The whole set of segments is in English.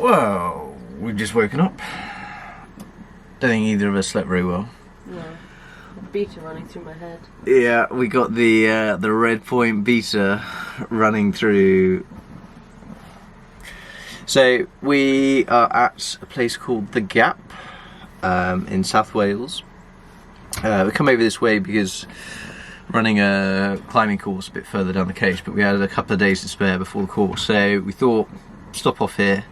Well, we've just woken up. Don't think either of us slept very well. No, a beta running through my head. Yeah, we got the redpoint beta running through. So we are at a place called The Gap in South Wales. We come over this way because running a climbing course a bit further down the coast, but we had a couple of days to spare before the course, so we thought stop off here,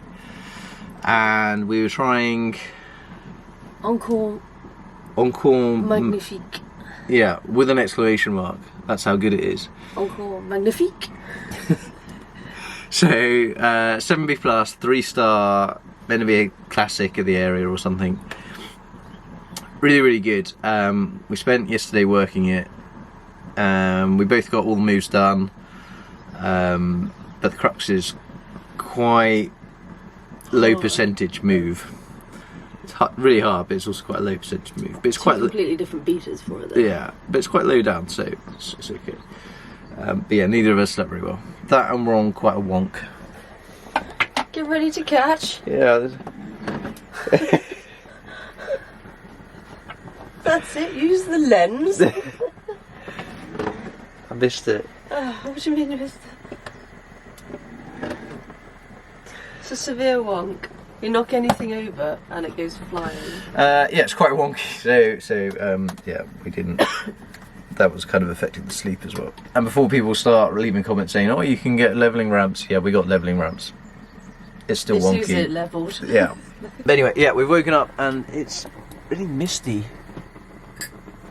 and we were trying Encore Magnifique. Yeah, with an exclamation mark. That's how good it is. Encore Magnifique. So 7B plus, 3-star, meant to be a classic of the area or something. Really good. We spent yesterday working it. We both got all the moves done, but the crux is quite low percentage move. It's really hard, but it's also quite a low percentage move. But it's quite completely different beaters for it though. Yeah, but it's quite low down, so it's okay. But yeah, neither of us slept very well. That and we're on quite a wonk. Get ready to catch. Yeah. That's it, use the lens. I missed it. What do you mean you missed it? It's a severe wonk. You knock anything over and it goes flying. Yeah, it's quite wonky. So yeah, we didn't. That was kind of affecting the sleep as well. And before people start leaving comments saying, "Oh, you can get leveling ramps," yeah, we got leveling ramps. It's still wonky. As soon as it levelled. Yeah. But anyway, yeah, we've woken up and it's really misty.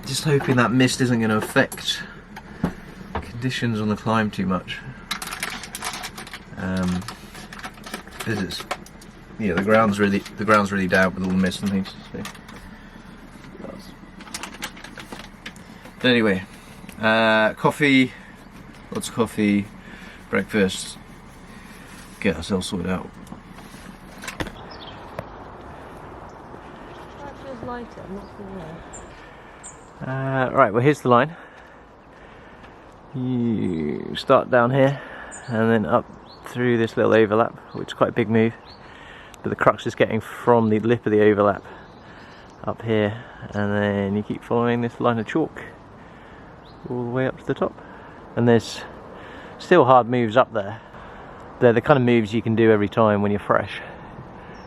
Just hoping that mist isn't going to affect conditions on the climb too much. Because it's, yeah, the ground's really damp with all the mist and things. So. But anyway, coffee, lots of coffee, breakfast, get ourselves sorted out. That feels lighter, I'm not sure. Right, well here's the line. You start down here and then up through this little overlap, which is quite a big move, but the crux is getting from the lip of the overlap up here, and then you keep following this line of chalk all the way up to the top, and there's still hard moves up there. They're the kind of moves you can do every time when you're fresh.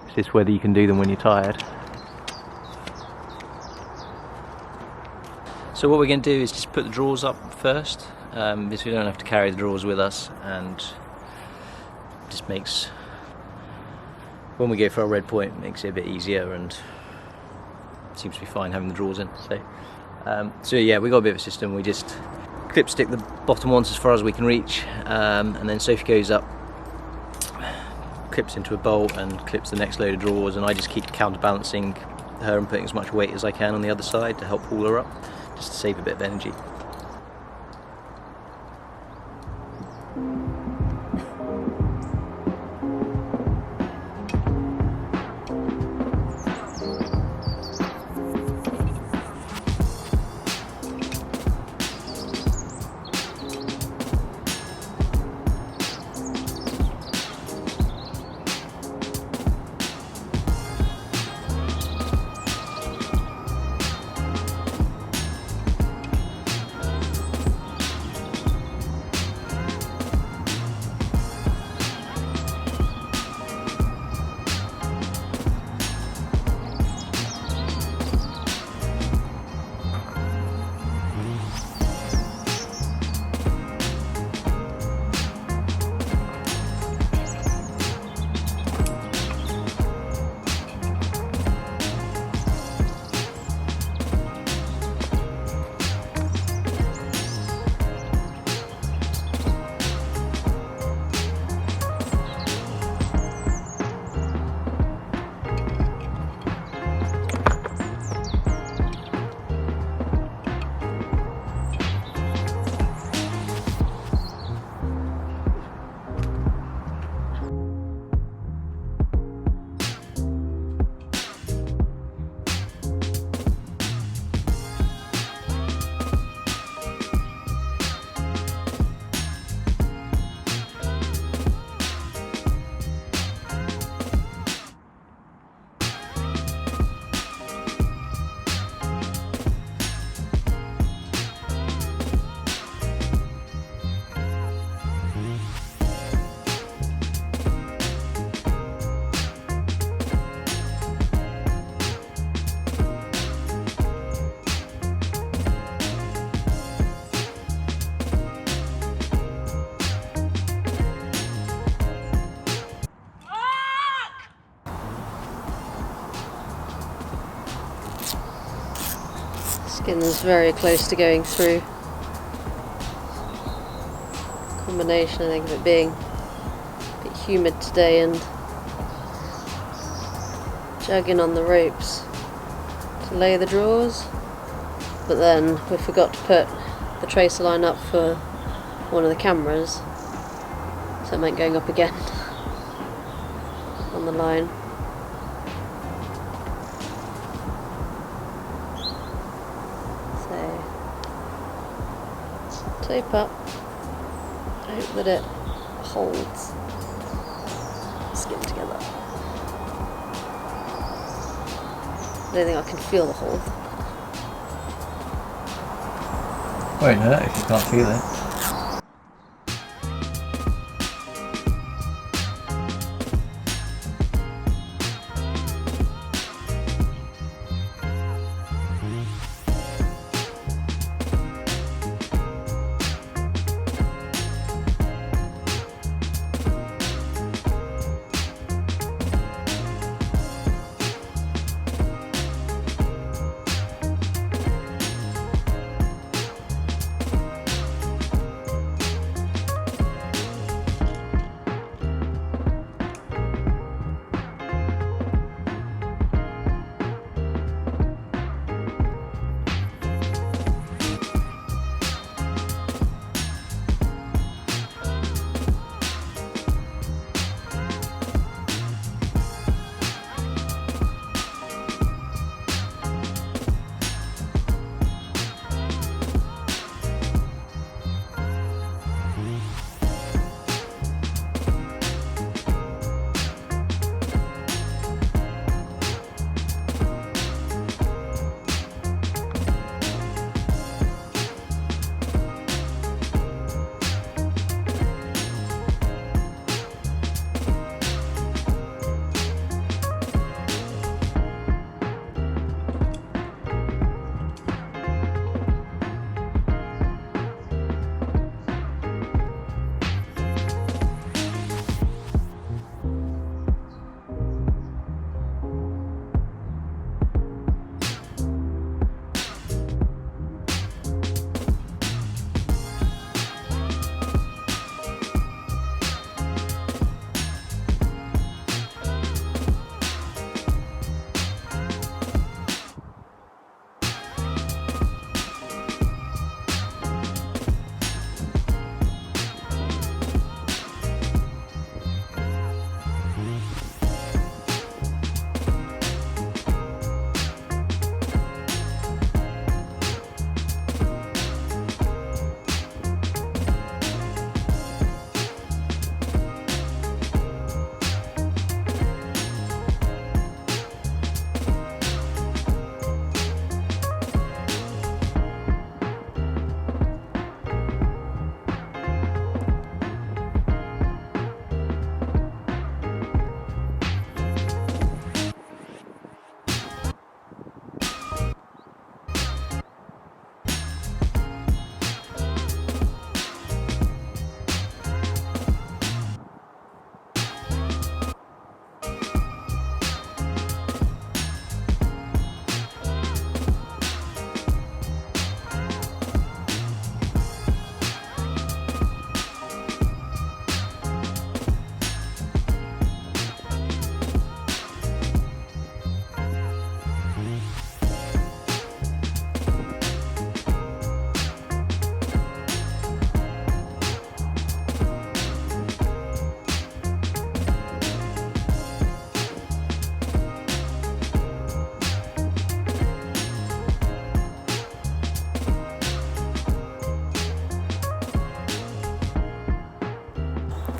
It's just whether you can do them when you're tired. So what we're going to do is just put the drawers up first, because we don't have to carry the drawers with us, and it just makes, when we go for our red point, it makes it a bit easier, and it seems to be fine having the drawers in. So yeah, we got a bit of a system. We just clip stick the bottom ones as far as we can reach, and then Sophie goes up, clips into a bolt and clips the next load of drawers, and I just keep counterbalancing her and putting as much weight as I can on the other side to help pull her up, just to save a bit of energy. Skin's very close to going through. Combination, I think, of it being a bit humid today and jugging on the ropes to lay the drawers, but then we forgot to put the tracer line up for one of the cameras, so it meant going up again on the line. So tape up, hope that it holds skin together. I don't think I can feel the hold. Won't hurt if you can't feel it.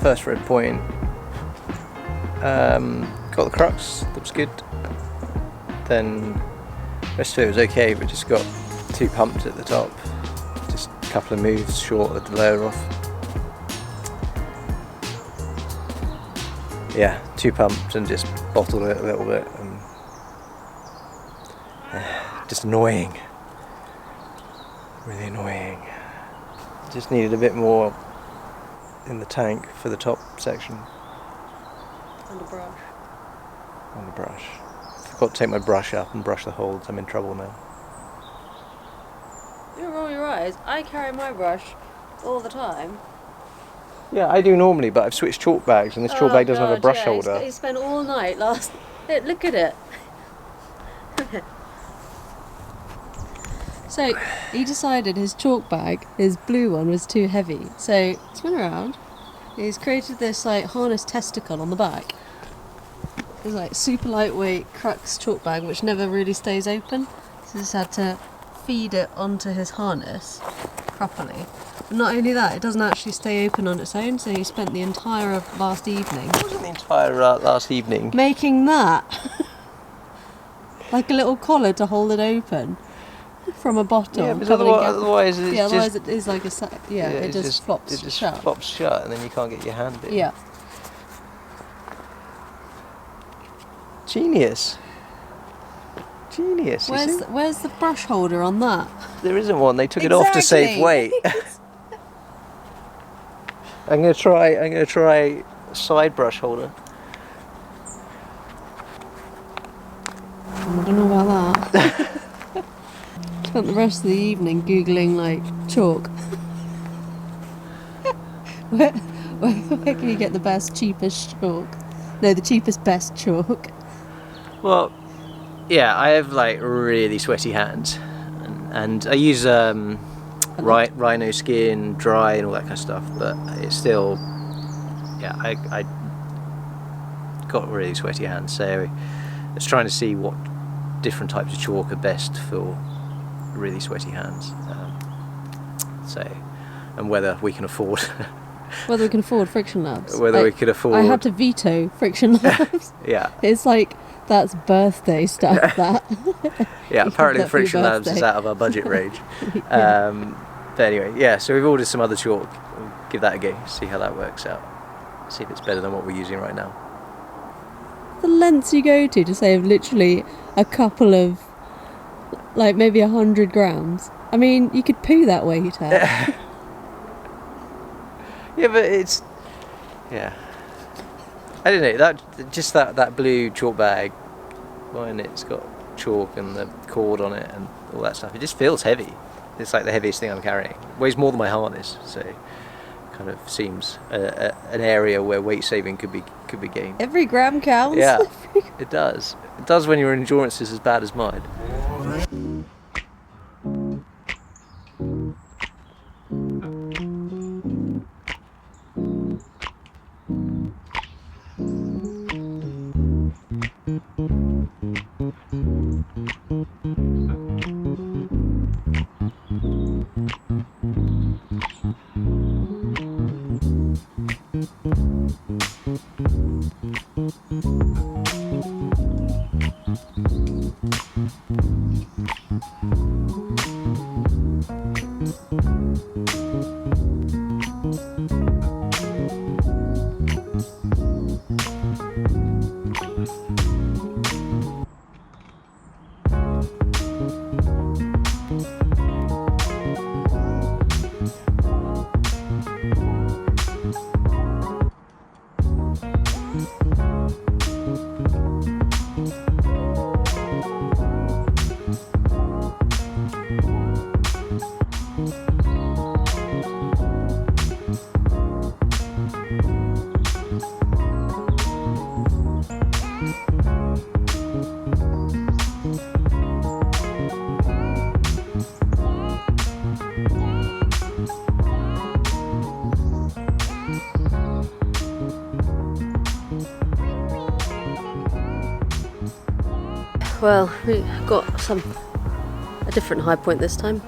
First red point, got the crux, that was good. Then the rest of it was okay, but just got too pumped at the top. Just a couple of moves short of the lower off. Yeah, too pumped and just bottled it a little bit. And just annoying. Really annoying. Just needed a bit more in the tank for the top section. And a brush. On the brush. Forgot to take my brush up and brush the holds. I'm in trouble now. roll your eyes. I carry my brush all the time. Yeah, I do normally, but I've switched chalk bags, and this chalk bag doesn't have a brush holder. He spent all night last. Look at it. So he decided his chalk bag, his blue one, was too heavy. So spin around. He's created this like harness testicle on the back. It's like super lightweight crux chalk bag, which never really stays open. So he just had to feed it onto his harness properly. But not only that, it doesn't actually stay open on its own. So he spent the entire of last evening. What was the entire last evening? Making that. Like a little collar to hold it open. From a bottle. Yeah, but otherwise it's otherwise it is like a it just flops It just shut. flops shut, and then you can't get your hand in. Yeah. Genius. Genius. Where's the brush holder on that? There isn't one. They took it off to save weight. I'm gonna try side brush holder. I don't know about that. Spent the rest of the evening googling like chalk. where can you get the best, cheapest chalk? No, the cheapest, best chalk. Well, yeah, I have like really sweaty hands, and I use Rhino Skin, dry, and all that kind of stuff. But it's still, yeah, I got really sweaty hands. So I was trying to see what different types of chalk are best for really sweaty hands. And whether we can afford whether we can afford Friction Labs. Whether we could afford. I had to veto Friction Labs. Yeah. It's like that's birthday stuff. That. Yeah. Apparently, Friction Labs is out of our budget range. But anyway, yeah. So we've ordered some other chalk. We'll give that a go. See how that works out. See if it's better than what we're using right now. The lengths you go to save literally a couple of, like maybe 100 grams. I mean, you could poo that weight out. Yeah, but it's, yeah. I don't know, that blue chalk bag, when it's got chalk and the cord on it and all that stuff, it just feels heavy. It's like the heaviest thing I'm carrying. It weighs more than my harness, so it kind of seems an area where weight saving could be gained. Every gram counts. Yeah, it does. It does when your endurance is as bad as mine. Well, we got a different high point this time.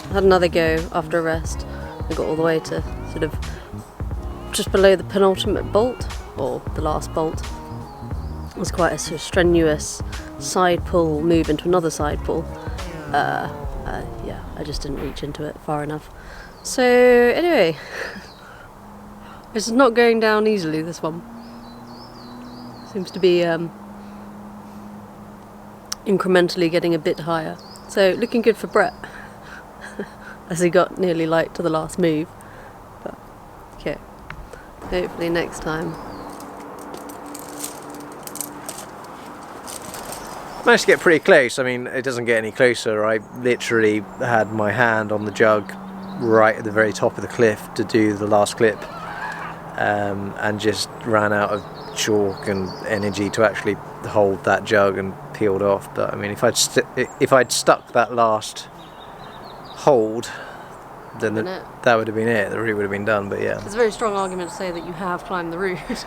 I had another go after a rest. I got all the way to sort of just below the penultimate bolt, or the last bolt. It was quite a sort of strenuous side pull move into another side pull. Yeah, I just didn't reach into it far enough. So anyway, this is not going down easily, this one. Seems to be incrementally getting a bit higher. So looking good for Brett as he got nearly light to the last move. But okay, hopefully next time. Managed to get pretty close. I mean, it doesn't get any closer. I literally had my hand on the jug right at the very top of the cliff to do the last clip, and just ran out of chalk and energy to actually hold that jug and peeled off. But I mean, if I'd stuck that last hold, then that would have been it. The route would have been done. But yeah, it's a very strong argument to say that you have climbed the route.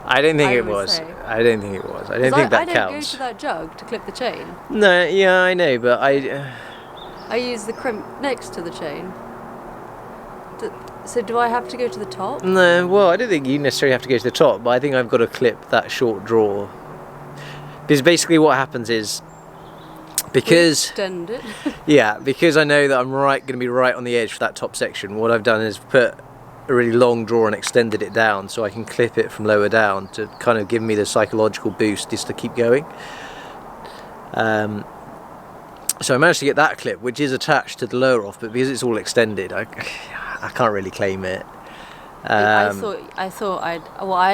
I don't think it was. I don't think it was. I don't think that counts. I don't go to that jug to clip the chain. No, yeah, I know, but I use the crimp next to the chain. So do I have to go to the top? No, well, I don't think you necessarily have to go to the top, but I think I've got to clip that short draw. Because basically what happens is, because extend it. Yeah, because I know that I'm going to be right on the edge for that top section, what I've done is put a really long draw and extended it down so I can clip it from lower down to kind of give me the psychological boost just to keep going. So I managed to get that clip, which is attached to the lower off, but because it's all extended, I can't really claim it. I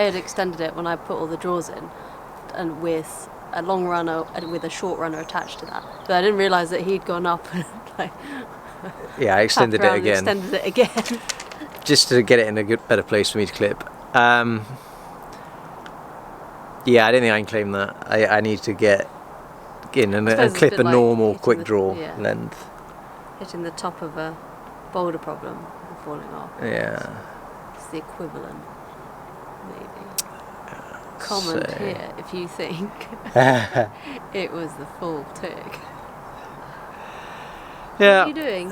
had extended it when I put all the draws in, and with a long runner and with a short runner attached to that. But I didn't realise that he'd gone up and yeah, I extended it again. Extended it again. Just to get it in a better place for me to clip. Yeah, I don't think I can claim that. I need to get in and clip a normal quick draw length. Hitting the top of a boulder problem and falling off. Yeah. It's the equivalent, maybe. Comment here if you think it was the full tick. Yeah. What are you doing?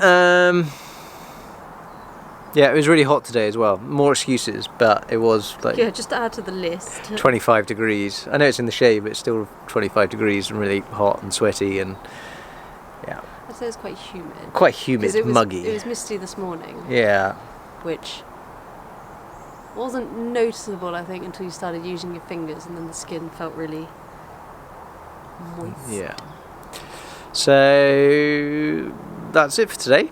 Yeah, it was really hot today as well. More excuses, but it was like just to add to the list. 25 degrees. I know it's in the shade, but it's still 25 degrees and really hot and sweaty and yeah. I'd say it's quite humid. Quite humid, muggy. It was misty this morning. Yeah. Which wasn't noticeable, I think, until you started using your fingers, and then the skin felt really moist. Yeah. So that's it for today.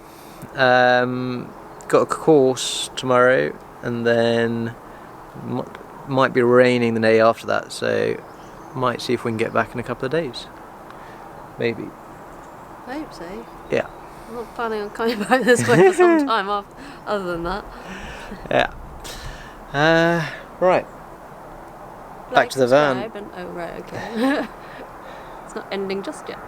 Got a course tomorrow, and then might be raining the day after that, so might see if we can get back in a couple of days. Maybe. I hope so. Yeah. I'm not planning on coming back this way for some time other than that. Yeah. Right. Back to the van. Oh, right, okay. It's not ending just yet.